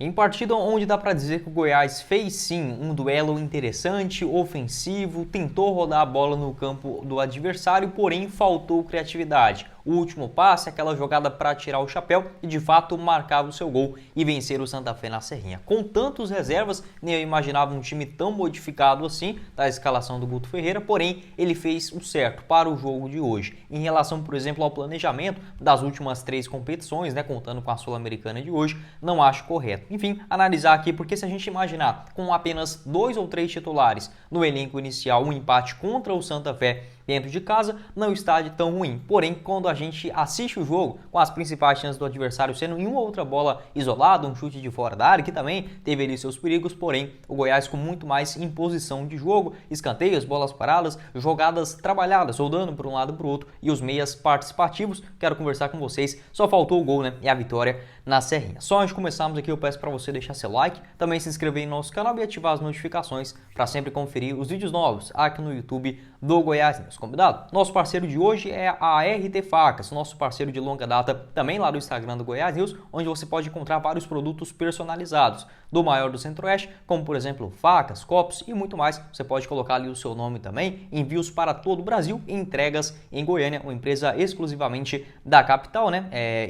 Em partida onde dá para dizer que o Goiás fez sim um duelo interessante, ofensivo, tentou rodar a bola no campo do adversário, porém faltou criatividade. O último passe, aquela jogada para tirar o chapéu e de fato marcar o seu gol e vencer o Santa Fé na Serrinha. Com tantos reservas, nem eu imaginava um time tão modificado assim da escalação do Guto Ferreira, porém ele fez o certo para o jogo de hoje. Em relação, por exemplo, ao planejamento das últimas 3 competições, contando com a Sul-Americana de hoje, não acho correto. Enfim, analisar aqui, porque se a gente imaginar com apenas 2 ou 3 titulares no elenco inicial, um empate contra o Santa Fé dentro de casa, não está de tão ruim. Porém, quando a gente assiste o jogo, com as principais chances do adversário sendo em uma ou outra bola isolada, um chute de fora da área, que também teve ali seus perigos, porém, o Goiás com muito mais imposição de jogo, escanteios, bolas paradas, jogadas trabalhadas, rodando para um lado e para o outro, e os meias participativos. Quero conversar com vocês, só faltou o gol, e a vitória na Serrinha. Só antes de começarmos aqui, eu peço para você deixar seu like, também se inscrever em nosso canal e ativar as notificações para sempre conferir os vídeos novos aqui no YouTube do Goiás News. Combinado? Nosso parceiro de hoje é a RT Facas, nosso parceiro de longa data, também lá do Instagram do Goiás News, onde você pode encontrar vários produtos personalizados do maior do Centro-Oeste, como por exemplo facas, copos e muito mais. Você pode colocar ali o seu nome também, envios para todo o Brasil e entregas em Goiânia, uma empresa exclusivamente da capital,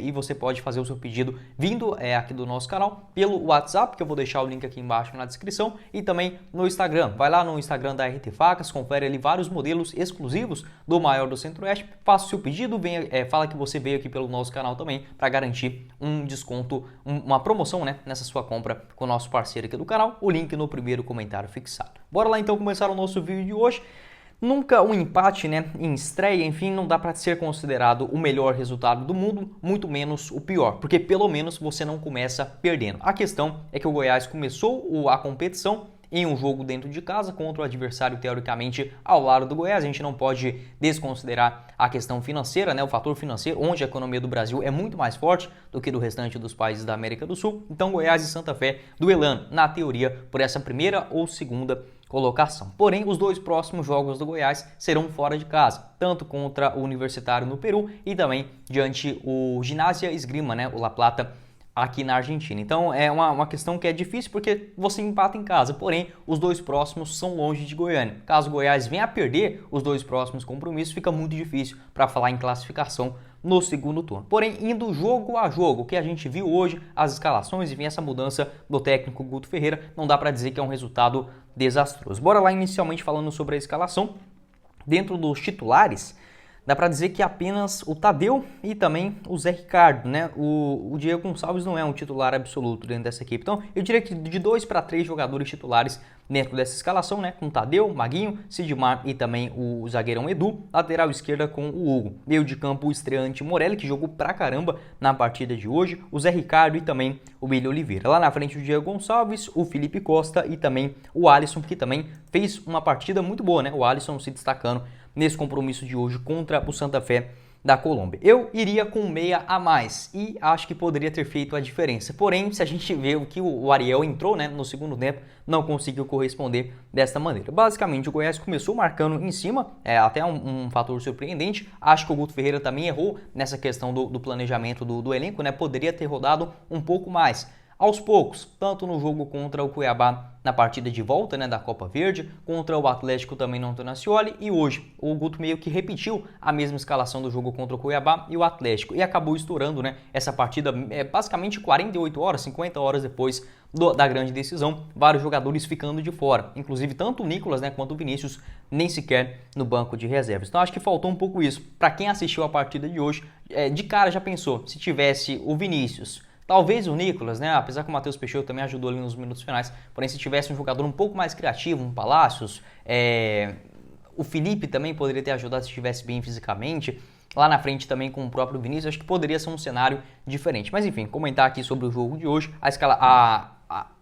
e você pode fazer o seu pedido vindo aqui do nosso canal pelo WhatsApp, que eu vou deixar o link aqui embaixo na descrição, e também no Instagram. Vai lá no Instagram da RT Facas, confere ali vários modelos exclusivos do maior do Centro-Oeste, faça o seu pedido, fala que você veio aqui pelo nosso canal também para garantir um desconto, uma promoção nessa sua compra com o nosso parceiro aqui do canal, o link no primeiro comentário fixado. Bora lá então começar o nosso vídeo de hoje. Nunca um empate em estreia, enfim, não dá para ser considerado o melhor resultado do mundo, muito menos o pior, porque pelo menos você não começa perdendo. A questão é que o Goiás começou a competição em um jogo dentro de casa contra o adversário teoricamente ao lado do Goiás. A gente não pode desconsiderar a questão financeira, o fator financeiro, onde a economia do Brasil é muito mais forte do que do restante dos países da América do Sul. Então Goiás e Santa Fé duelando, na teoria, por essa primeira ou segunda colocação. Porém, os 2 próximos jogos do Goiás serão fora de casa, tanto contra o Universitário no Peru e também diante o Ginásio Esgrima, o La Plata, aqui na Argentina. Então é uma questão que é difícil porque você empata em casa, porém os 2 próximos são longe de Goiânia. Caso o Goiás venha a perder os 2 próximos compromissos, fica muito difícil para falar em classificação no segundo turno. Porém, indo jogo a jogo, o que a gente viu hoje, as escalações e vem essa mudança do técnico Guto Ferreira, não dá para dizer que é um resultado desastroso. Bora lá inicialmente falando sobre a escalação. Dentro dos titulares, dá para dizer que apenas o Tadeu e também o Zé Ricardo, O Diego Gonçalves não é um titular absoluto dentro dessa equipe. Então, eu diria que de 2 para 3 jogadores titulares dentro dessa escalação, com Tadeu, Maguinho, Sidmar e também o zagueirão Edu, lateral esquerda com o Hugo. Meio de campo, o estreante Morelli, que jogou pra caramba na partida de hoje, o Zé Ricardo e também o William Oliveira. Lá na frente o Diego Gonçalves, o Felipe Costa e também o Alisson, que também fez uma partida muito boa, O Alisson se destacando nesse compromisso de hoje contra o Santa Fé da Colômbia. Eu iria com 6 a mais e acho que poderia ter feito a diferença. Porém, se a gente vê o que o Ariel entrou no segundo tempo, não conseguiu corresponder desta maneira. Basicamente, o Goiás começou marcando em cima, até um fator surpreendente. Acho que o Guto Ferreira também errou nessa questão do planejamento do elenco, Poderia ter rodado um pouco mais. Aos poucos, tanto no jogo contra o Cuiabá na partida de volta da Copa Verde, contra o Atlético também no Antônio Ascioli, e hoje o Guto meio que repetiu a mesma escalação do jogo contra o Cuiabá e o Atlético, e acabou estourando essa partida basicamente 48 horas, 50 horas depois da grande decisão, vários jogadores ficando de fora, inclusive tanto o Nicolas quanto o Vinícius nem sequer no banco de reservas. Então acho que faltou um pouco isso. Para quem assistiu a partida de hoje, de cara já pensou, se tivesse o Vinícius, talvez o Nicolas, apesar que o Matheus Peixoto também ajudou ali nos minutos finais, porém se tivesse um jogador um pouco mais criativo, um Palácios, o Felipe também poderia ter ajudado se estivesse bem fisicamente, lá na frente também com o próprio Vinícius, acho que poderia ser um cenário diferente. Mas enfim, comentar aqui sobre o jogo de hoje,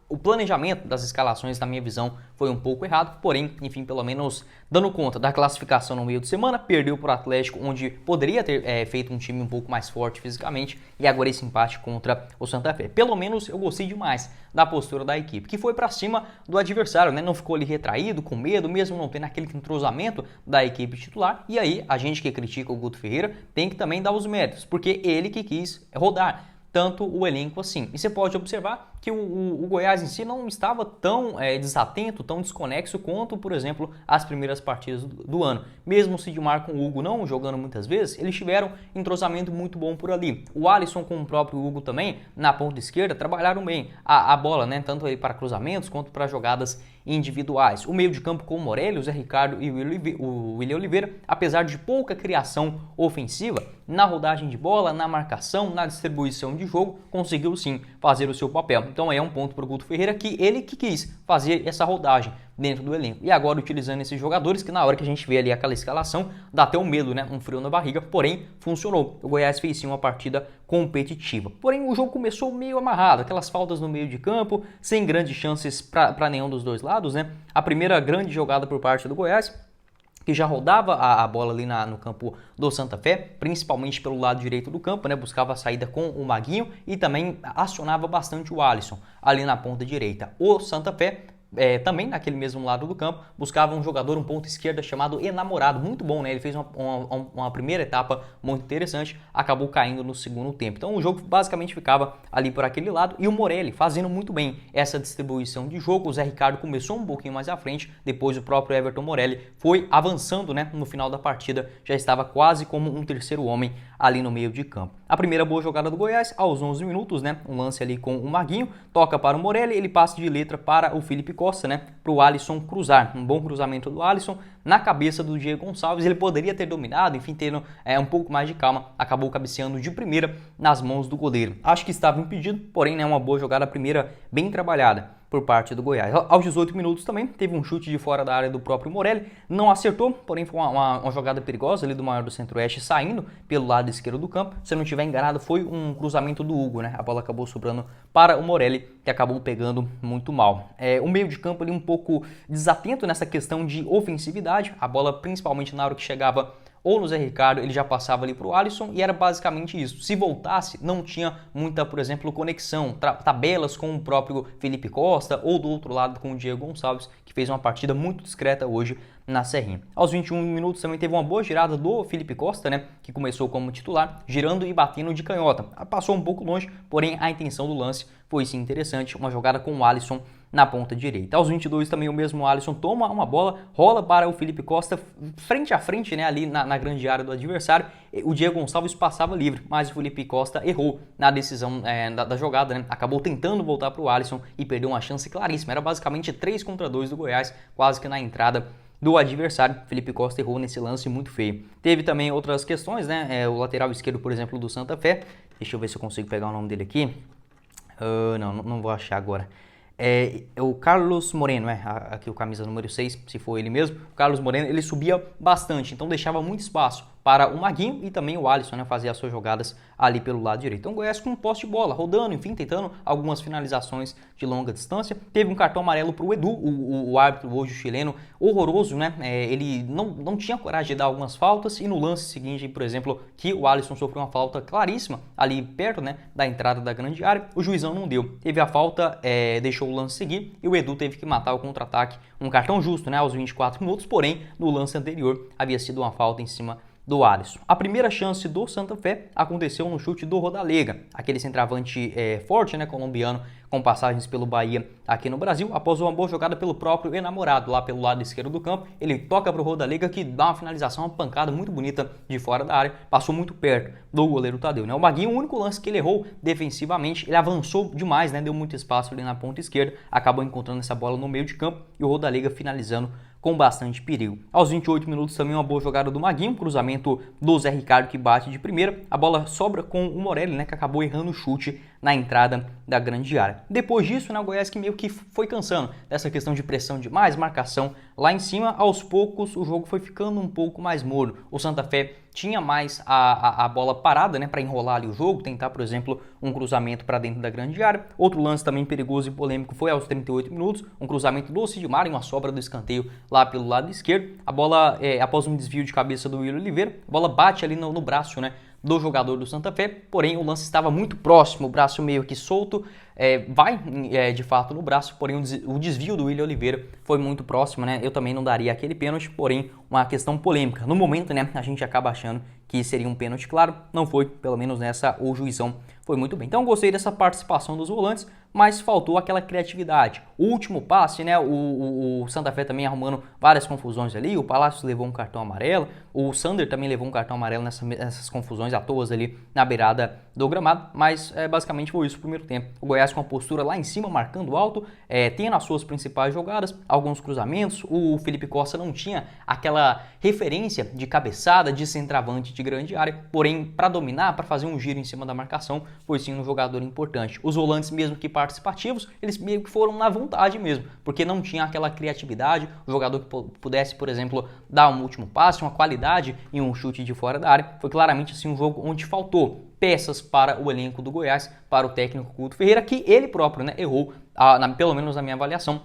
o planejamento das escalações, na minha visão, foi um pouco errado, porém, enfim, pelo menos dando conta da classificação no meio de semana, perdeu para o Atlético, onde poderia ter feito um time um pouco mais forte fisicamente, e agora esse empate contra o Santa Fé. Pelo menos eu gostei demais da postura da equipe, que foi para cima do adversário, não ficou ali retraído, com medo, mesmo não tendo aquele entrosamento da equipe titular, e aí a gente que critica o Guto Ferreira tem que também dar os méritos, porque ele que quis rodar. tanto o elenco assim. E você pode observar que o Goiás em si não estava tão desatento, tão desconexo quanto, por exemplo, as primeiras partidas do ano. Mesmo o Sidmar com o Hugo não jogando muitas vezes, eles tiveram entrosamento muito bom por ali. O Alisson com o próprio Hugo também, na ponta esquerda, trabalharam bem a bola, né? Tanto aí para cruzamentos quanto para jogadas individuais. O meio de campo com o Morelli, o Zé Ricardo e o William Oliveira, apesar de pouca criação ofensiva, na rodagem de bola, na marcação, na distribuição de jogo, conseguiu sim fazer o seu papel. Então é um ponto para o Guto Ferreira que ele que quis fazer essa rodagem dentro do elenco. E agora utilizando esses jogadores que na hora que a gente vê ali aquela escalação, dá até um medo, né? Um frio na barriga, porém funcionou. O Goiás fez sim uma partida competitiva. Porém o jogo começou meio amarrado, aquelas faltas no meio de campo, sem grandes chances para nenhum dos dois lados, né? A primeira grande jogada por parte do Goiás, que já rodava a bola ali no campo do Santa Fé, principalmente pelo lado direito do campo, né? Buscava a saída com o Maguinho e também acionava bastante o Alisson ali na ponta direita. O Santa Fé também naquele mesmo lado do campo, buscava um jogador, um ponto esquerda chamado Enamorado, muito bom, né? Ele fez uma primeira etapa muito interessante, acabou caindo no segundo tempo. Então o jogo basicamente ficava ali por aquele lado e o Morelli fazendo muito bem essa distribuição de jogo. O Zé Ricardo começou um pouquinho mais à frente, depois o próprio Everton Morelli foi avançando, né? No final da partida já estava quase como um terceiro homem ali no meio de campo. A primeira boa jogada do Goiás, aos 11 minutos, né? Um lance ali com o Maguinho, toca para o Morelli, ele passa de letra para o Felipe Costa, né? Para o Alisson cruzar. Um bom cruzamento do Alisson na cabeça do Diego Gonçalves. Ele poderia ter dominado, enfim, tendo um pouco mais de calma, acabou cabeceando de primeira nas mãos do goleiro. Acho que estava impedido, porém, né? Uma boa jogada, a primeira bem trabalhada por parte do Goiás. Aos 18 minutos também teve um chute de fora da área do próprio Morelli, não acertou, porém foi uma jogada perigosa ali do maior do Centro-Oeste saindo pelo lado esquerdo do campo. Se eu não estiver enganado, foi um cruzamento do Hugo, né? A bola acabou sobrando para o Morelli, que acabou pegando muito mal. O meio de campo ali um pouco desatento nessa questão de ofensividade, a bola principalmente na hora que chegava ou no Zé Ricardo, ele já passava ali para o Alisson e era basicamente isso. Se voltasse, não tinha muita, por exemplo, conexão, tabelas com o próprio Felipe Costa ou do outro lado com o Diego Gonçalves, que fez uma partida muito discreta hoje na Serrinha. Aos 21 minutos também teve uma boa girada do Felipe Costa, né, que começou como titular, girando e batendo de canhota. Passou um pouco longe, porém a intenção do lance foi sim interessante, uma jogada com o Alisson na ponta direita. Aos 22 também o mesmo Alisson toma uma bola, rola para o Felipe Costa frente a frente, né, ali na grande área do adversário. O Diego Gonçalves passava livre, mas o Felipe Costa errou na decisão da jogada, né? Acabou tentando voltar para o Alisson e perdeu uma chance claríssima. Era basicamente 3 contra 2 do Goiás, quase que na entrada do adversário. Felipe Costa errou nesse lance muito feio. Teve também outras questões, né? O lateral esquerdo, por exemplo, do Santa Fé. Deixa eu ver se eu consigo pegar o nome dele aqui. Não vou achar agora. O Carlos Moreno, aqui o camisa número 6, se for ele mesmo. O Carlos Moreno, ele subia bastante, então deixava muito espaço para o Maguinho e também o Alisson, né, fazer as suas jogadas ali pelo lado direito. Então o Goiás com um posse de bola, rodando, enfim, tentando algumas finalizações de longa distância. Teve um cartão amarelo para o Edu, o árbitro hoje chileno, horroroso, né? Ele não tinha coragem de dar algumas faltas e no lance seguinte, por exemplo, que o Alisson sofreu uma falta claríssima ali perto, né, da entrada da grande área, o juizão não deu. Teve a falta, deixou o lance seguir e o Edu teve que matar o contra-ataque. Um cartão justo, né, aos 24 minutos, porém, no lance anterior havia sido uma falta em cima do Alisson. A primeira chance do Santa Fé aconteceu no chute do Rodalega, aquele centroavante forte, né, colombiano, com passagens pelo Bahia aqui no Brasil. Após uma boa jogada pelo próprio Enamorado, lá pelo lado esquerdo do campo, ele toca para o Rodalega, que dá uma finalização, uma pancada muito bonita de fora da área, passou muito perto do goleiro Tadeu, né? O Maguinho, o único lance que ele errou defensivamente, ele avançou demais, né, deu muito espaço ali na ponta esquerda, acabou encontrando essa bola no meio de campo e o Rodalega finalizando com bastante perigo. Aos 28 minutos também uma boa jogada do Maguinho, cruzamento do Zé Ricardo que bate de primeira, a bola sobra com o Morelli, né, que acabou errando o chute na entrada da grande área. Depois disso, né, o Goiás que meio que foi cansando dessa questão de pressão demais, marcação lá em cima, aos poucos o jogo foi ficando um pouco mais morno. O Santa Fé tinha mais a bola parada, né, para enrolar ali o jogo, tentar, por exemplo, um cruzamento para dentro da grande área. Outro lance também perigoso e polêmico foi aos 38 minutos, um cruzamento do Sidmar em uma sobra do escanteio lá pelo lado esquerdo. A bola, após um desvio de cabeça do William Oliveira, a bola bate ali no braço, né, do jogador do Santa Fé, porém o lance estava muito próximo, o braço meio que solto, vai de fato no braço, porém o desvio do William Oliveira foi muito próximo, né? Eu também não daria aquele pênalti, porém uma questão polêmica. No momento, né, a gente acaba achando que seria um pênalti claro, não foi, pelo menos nessa o juizão foi muito bem. Então eu gostei dessa participação dos volantes, mas faltou aquela criatividade. O último passe, né, o Santa Fé também arrumando várias confusões ali, o Palácios levou um cartão amarelo, o Sander também levou um cartão amarelo nessas confusões à toa ali na beirada do gramado, mas basicamente foi isso o primeiro tempo. O Goiás com a postura lá em cima, marcando alto, tendo as suas principais jogadas, alguns cruzamentos, o Felipe Costa não tinha aquela referência de cabeçada, de centroavante de grande área, porém para dominar, para fazer um giro em cima da marcação, foi sim um jogador importante. Os volantes, mesmo que participativos, eles meio que foram na vontade mesmo, porque não tinha aquela criatividade, o jogador que pudesse, por exemplo, dar um último passe, uma qualidade em um chute de fora da área. Foi claramente assim um jogo onde faltou peças para o elenco do Goiás, para o técnico Guto Ferreira, que ele próprio, né, errou, pelo menos na minha avaliação,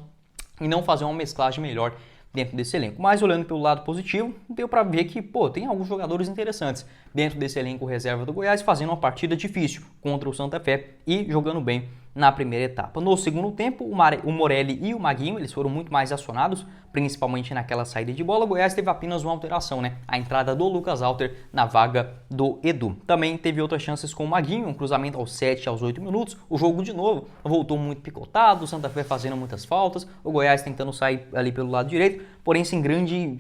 em não fazer uma mesclagem melhor dentro desse elenco. Mas olhando pelo lado positivo, deu para ver que, tem alguns jogadores interessantes dentro desse elenco reserva do Goiás, fazendo uma partida difícil contra o Santa Fé e jogando bem na primeira etapa. No segundo tempo, o Morelli e o Maguinho, eles foram muito mais acionados, principalmente naquela saída de bola. O Goiás teve apenas uma alteração, né? A entrada do Lucas Alter na vaga do Edu. Também teve outras chances com o Maguinho, um cruzamento aos 7, aos 8 minutos. O jogo, de novo, voltou muito picotado, o Santa Fé fazendo muitas faltas, o Goiás tentando sair ali pelo lado direito, porém sem grande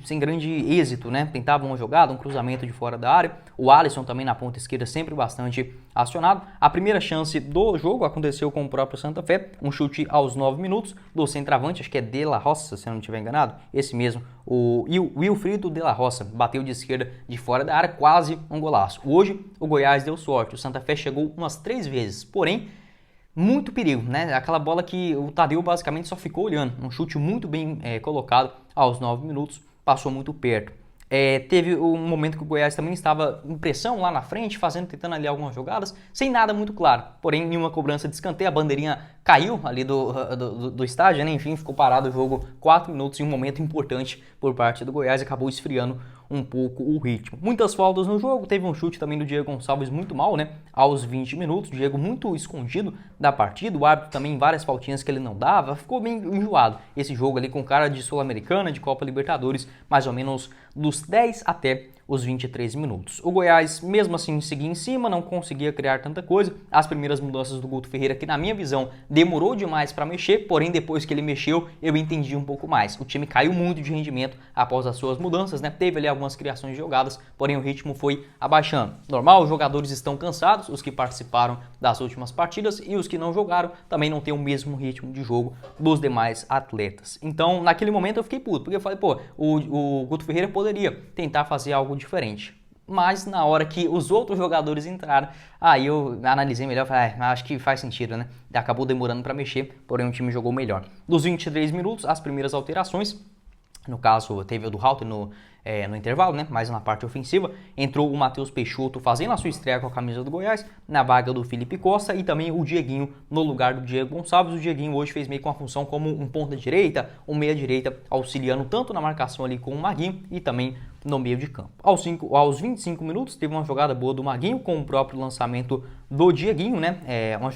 êxito, né? Tentava uma jogada, um cruzamento de fora da área. O Alisson também na ponta esquerda, sempre bastante acionado. A primeira chance do jogo aconteceu com o próprio Santa Fé, um chute aos 9 minutos do centroavante, acho que é De La Roça, se eu não estiver enganado, esse mesmo, o Wilfrido De La Roça, bateu de esquerda de fora da área, quase um golaço. Hoje o Goiás deu sorte, o Santa Fé chegou umas 3 vezes, porém muito perigo, né? Aquela bola que o Tadeu basicamente só ficou olhando, um chute muito bem colocado aos 9 minutos, passou muito perto. Teve um momento que o Goiás também estava em pressão lá na frente, tentando ali algumas jogadas, sem nada muito claro. Porém, em uma cobrança de escanteio, a bandeirinha caiu ali do estádio, né? Enfim, ficou parado o jogo 4 minutos em um momento importante por parte do Goiás, acabou esfriando um pouco o ritmo. Muitas faltas no jogo, teve um chute também do Diego Gonçalves muito mal, né? Aos 20 minutos, o Diego muito escondido da partida, o árbitro também várias faltinhas que ele não dava, ficou bem enjoado esse jogo ali com cara de Sul-Americana, de Copa Libertadores, mais ou menos dos 10 até os 23 minutos. O Goiás, mesmo assim, seguia em cima, não conseguia criar tanta coisa. As primeiras mudanças do Guto Ferreira, que na minha visão demorou demais para mexer, porém depois que ele mexeu, eu entendi um pouco mais. O time caiu muito de rendimento após as suas mudanças, né? Teve ali algumas criações de jogadas, porém o ritmo foi abaixando. Normal, os jogadores estão cansados, os que participaram das últimas partidas e os que não jogaram também não têm o mesmo ritmo de jogo dos demais atletas. Então, naquele momento eu fiquei puto, porque eu falei, o Guto Ferreira poderia tentar fazer algo diferente. Mas na hora que os outros jogadores entraram, aí eu analisei melhor e falei, acho que faz sentido, né? Acabou demorando para mexer, porém o time jogou melhor. Dos 23 minutos, as primeiras alterações, no caso teve o do Halter no intervalo, né? Mas na parte ofensiva, entrou o Matheus Peixoto fazendo a sua estreia com a camisa do Goiás, na vaga do Felipe Costa, e também o Dieguinho no lugar do Diego Gonçalves. O Dieguinho hoje fez meio com a função como um ponta direita, um meia direita, auxiliando tanto na marcação ali com o Maguinho e também no meio de campo. Aos 25 minutos, teve uma jogada boa do Maguinho com o próprio lançamento do Dieguinho, né? Uma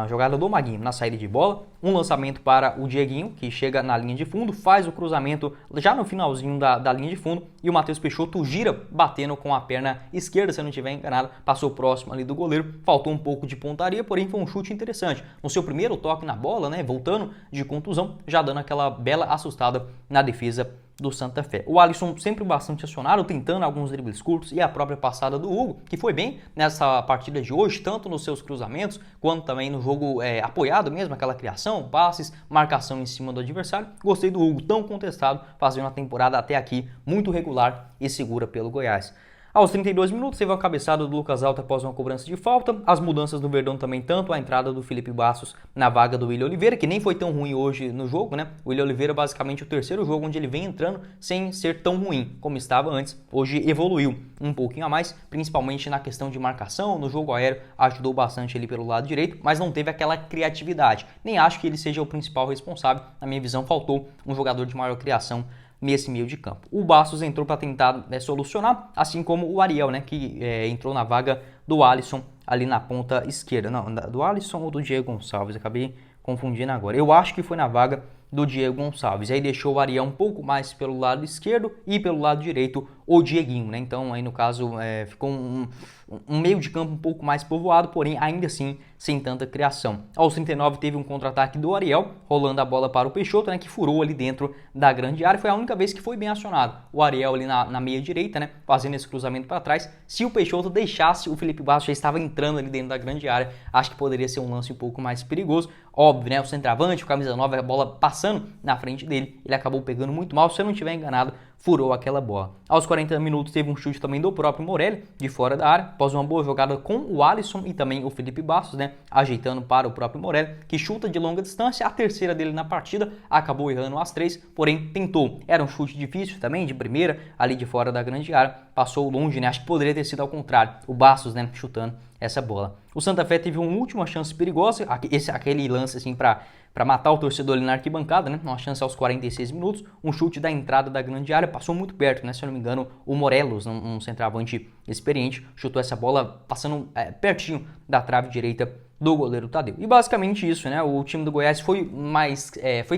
jogada do Maguinho na saída de bola, um lançamento para o Dieguinho, que chega na linha de fundo, faz o cruzamento já no finalzinho da linha de fundo, e o Matheus Peixoto gira batendo com a perna esquerda, se eu não estiver enganado, passou próximo ali do goleiro, faltou um pouco de pontaria, porém foi um chute interessante. No seu primeiro toque na bola, né, voltando de contusão, já dando aquela bela assustada na defesa do Santa Fé. O Alisson sempre bastante acionado, tentando alguns dribles curtos, e a própria passada do Hugo, que foi bem nessa partida de hoje, tanto nos seus cruzamentos, quanto também no jogo apoiado mesmo, aquela criação, passes, marcação em cima do adversário. Gostei do Hugo, tão contestado, fazendo uma temporada até aqui muito regular e segura pelo Goiás. Aos 32 minutos, teve a cabeçada do Lucas Alter após uma cobrança de falta. As mudanças do Verdão também, tanto a entrada do Felipe Bastos na vaga do William Oliveira, que nem foi tão ruim hoje no jogo, né? O William Oliveira basicamente o terceiro jogo onde ele vem entrando sem ser tão ruim como estava antes. Hoje evoluiu um pouquinho a mais, principalmente na questão de marcação, no jogo aéreo, ajudou bastante ali pelo lado direito, mas não teve aquela criatividade. Nem acho que ele seja o principal responsável. Na minha visão, faltou um jogador de maior criação nesse meio de campo. O Bastos entrou para tentar solucionar, assim como o Ariel, né, que entrou na vaga do Alisson ali na ponta esquerda. Não, do Alisson ou do Diego Gonçalves, acabei confundindo agora. Eu acho que foi na vaga do Diego Gonçalves. E aí deixou o Ariel um pouco mais pelo lado esquerdo e pelo lado direito o Dieguinho, né? Então aí no caso ficou um meio de campo um pouco mais povoado, porém ainda assim sem tanta criação. Aos 39 teve um contra-ataque do Ariel, rolando a bola para o Peixoto, né, que furou ali dentro da grande área. Foi a única vez que foi bem acionado. O Ariel ali na meia direita, né, fazendo esse cruzamento para trás. Se o Peixoto deixasse, o Felipe Bastos já estava entrando ali dentro da grande área. Acho que poderia ser um lance um pouco mais perigoso. Óbvio, né, o centroavante, o camisa 9, a bola passando na frente dele, ele acabou pegando muito mal. Se eu não estiver enganado, furou aquela bola. Aos 40 minutos teve um chute também do próprio Morelli, de fora da área, após uma boa jogada com o Alisson e também o Felipe Bastos, né, ajeitando para o próprio Morelli, que chuta de longa distância, a terceira dele na partida, acabou errando as 3, porém tentou. Era um chute difícil também, de primeira, ali de fora da grande área, passou longe, né, acho que poderia ter sido ao contrário, o Bastos, né, chutando essa bola. O Santa Fé teve uma última chance perigosa, aquele lance assim para matar o torcedor ali na arquibancada, né? Uma chance aos 46 minutos, um chute da entrada da grande área, passou muito perto, né? Se eu não me engano, o Morelos, um centroavante experiente, chutou essa bola passando pertinho da trave direita do goleiro Tadeu. E basicamente isso, né? O time do Goiás foi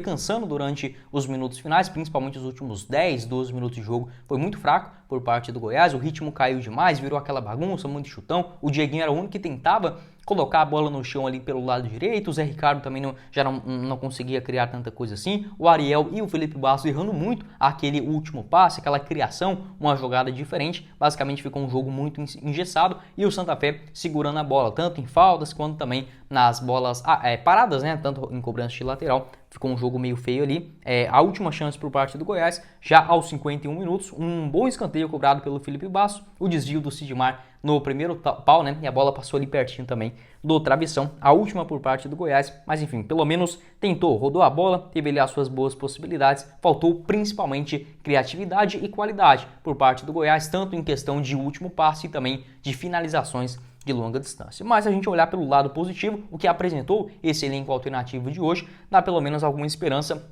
cansando durante os minutos finais, principalmente os últimos 10, 12 minutos de jogo, foi muito fraco por parte do Goiás, o ritmo caiu demais, virou aquela bagunça, muito chutão, o Dieguinho era o único que tentava colocar a bola no chão ali pelo lado direito, o Zé Ricardo também já não conseguia criar tanta coisa assim, o Ariel e o Felipe Bastos errando muito aquele último passe, aquela criação, uma jogada diferente, basicamente ficou um jogo muito engessado e o Santa Fé segurando a bola, tanto em faltas quanto também nas bolas paradas, né, tanto em cobrança de lateral, ficou um jogo meio feio ali. A última chance por parte do Goiás, já aos 51 minutos, um bom escanteio cobrado pelo Felipe Bastos, o desvio do Sidmar no primeiro pau, né? E a bola passou ali pertinho também do travessão, a última por parte do Goiás, mas enfim, pelo menos tentou, rodou a bola, teve ali as suas boas possibilidades, faltou principalmente criatividade e qualidade por parte do Goiás, tanto em questão de último passe e também de finalizações de longa distância. Mas a gente olhar pelo lado positivo, o que apresentou esse elenco alternativo de hoje, dá pelo menos alguma esperança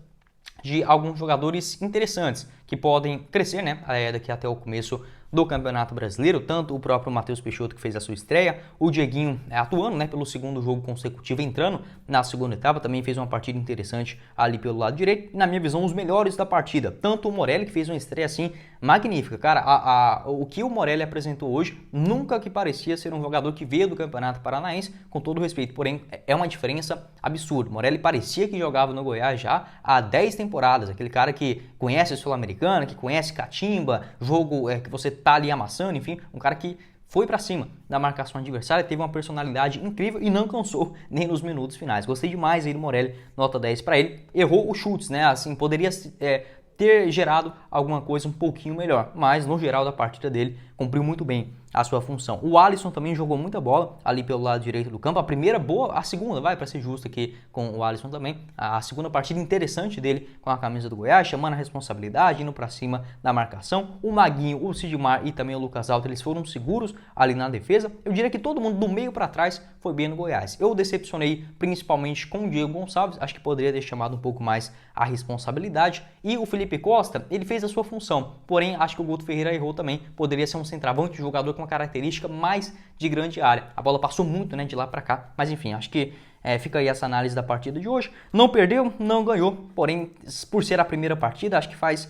de alguns jogadores interessantes que podem crescer, né, daqui até o começo do Campeonato Brasileiro, tanto o próprio Matheus Peixoto, que fez a sua estreia, o Dieguinho atuando, né, pelo segundo jogo consecutivo, entrando na segunda etapa, também fez uma partida interessante ali pelo lado direito, e na minha visão, os melhores da partida, tanto o Morelli, que fez uma estreia assim magnífica, cara, o que o Morelli apresentou hoje, nunca que parecia ser um jogador que veio do Campeonato Paranaense, com todo respeito, porém, é uma diferença absurda. Morelli parecia que jogava no Goiás já há 10 temporadas, aquele cara que conhece a Sul-Americana, que conhece catimba, jogo que você tá ali amassando, enfim, um cara que foi pra cima da marcação adversária, teve uma personalidade incrível e não cansou nem nos minutos finais. Gostei demais aí do Morelli, nota 10 para ele. Errou os chutes, né? Assim, poderia ter gerado alguma coisa um pouquinho melhor, mas no geral da partida dele cumpriu muito bem a sua função. O Alisson também jogou muita bola ali pelo lado direito do campo. A primeira boa, a segunda, para ser justo aqui com o Alisson também. A segunda partida interessante dele com a camisa do Goiás, chamando a responsabilidade, indo para cima da marcação. O Maguinho, o Sidmar e também o Lucas Alto, eles foram seguros ali na defesa. Eu diria que todo mundo do meio para trás foi bem no Goiás. Eu decepcionei principalmente com o Diego Gonçalves, acho que poderia ter chamado um pouco mais a responsabilidade. E o Felipe Costa, ele fez a sua função, porém acho que o Guto Ferreira errou também. Poderia ser um centroavante, um jogador com uma característica mais de grande área. A bola passou muito, né, de lá para cá, mas enfim, acho que fica aí essa análise da partida de hoje. Não perdeu, não ganhou, porém, por ser a primeira partida, acho que faz...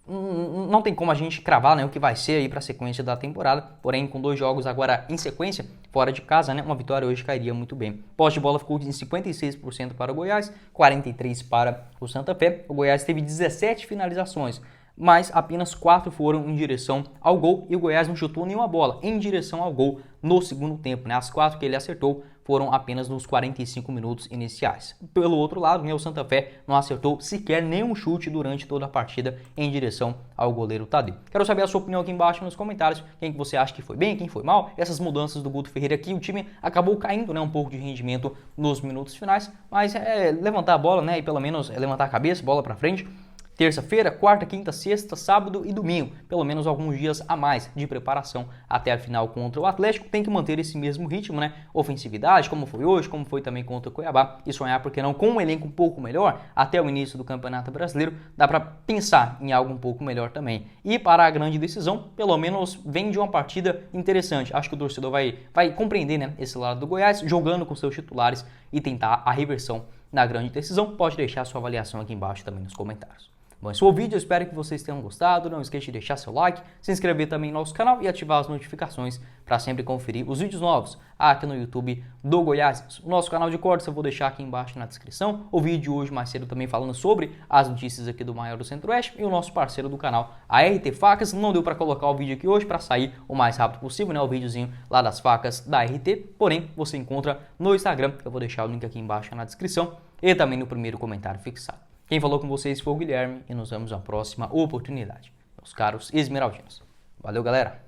não tem como a gente cravar, né, o que vai ser aí para a sequência da temporada, porém, com 2 jogos agora em sequência, fora de casa, né, uma vitória hoje cairia muito bem. Posse de bola ficou em 56% para o Goiás, 43% para o Santa Fé. O Goiás teve 17 finalizações, mas apenas 4 foram em direção ao gol e o Goiás não chutou nenhuma bola em direção ao gol no segundo tempo, né? As 4 que ele acertou foram apenas nos 45 minutos iniciais. Pelo outro lado, né, o Santa Fé não acertou sequer nenhum chute durante toda a partida em direção ao goleiro Tadeu. Quero saber a sua opinião aqui embaixo nos comentários, quem que você acha que foi bem, quem foi mal, essas mudanças do Guto Ferreira aqui, o time acabou caindo, né, um pouco de rendimento nos minutos finais, mas levantar a bola, né, e pelo menos levantar a cabeça, bola para frente. Terça-feira, quarta, quinta, sexta, sábado e domingo, pelo menos alguns dias a mais de preparação até a final contra o Atlético. Tem que manter esse mesmo ritmo, né? Ofensividade, como foi hoje, como foi também contra o Cuiabá, e sonhar, porque não, com um elenco um pouco melhor, até o início do Campeonato Brasileiro, dá para pensar em algo um pouco melhor também. E para a grande decisão, pelo menos vem de uma partida interessante. Acho que o torcedor vai compreender, né, esse lado do Goiás, jogando com seus titulares e tentar a reversão na grande decisão, pode deixar sua avaliação aqui embaixo também nos comentários. Bom, esse foi o vídeo, eu espero que vocês tenham gostado, não esqueça de deixar seu like, se inscrever também no nosso canal e ativar as notificações para sempre conferir os vídeos novos aqui no YouTube do Goiás. O nosso canal de cortes eu vou deixar aqui embaixo na descrição, o vídeo de hoje mais cedo também falando sobre as notícias aqui do Maior do Centro-Oeste e o nosso parceiro do canal, a RT Facas. Não deu para colocar o vídeo aqui hoje para sair o mais rápido possível, né, o videozinho lá das facas da RT, porém você encontra no Instagram, eu vou deixar o link aqui embaixo na descrição e também no primeiro comentário fixado. Quem falou com vocês foi o Guilherme e nos vemos na próxima oportunidade, meus caros esmeraldinos. Valeu, galera!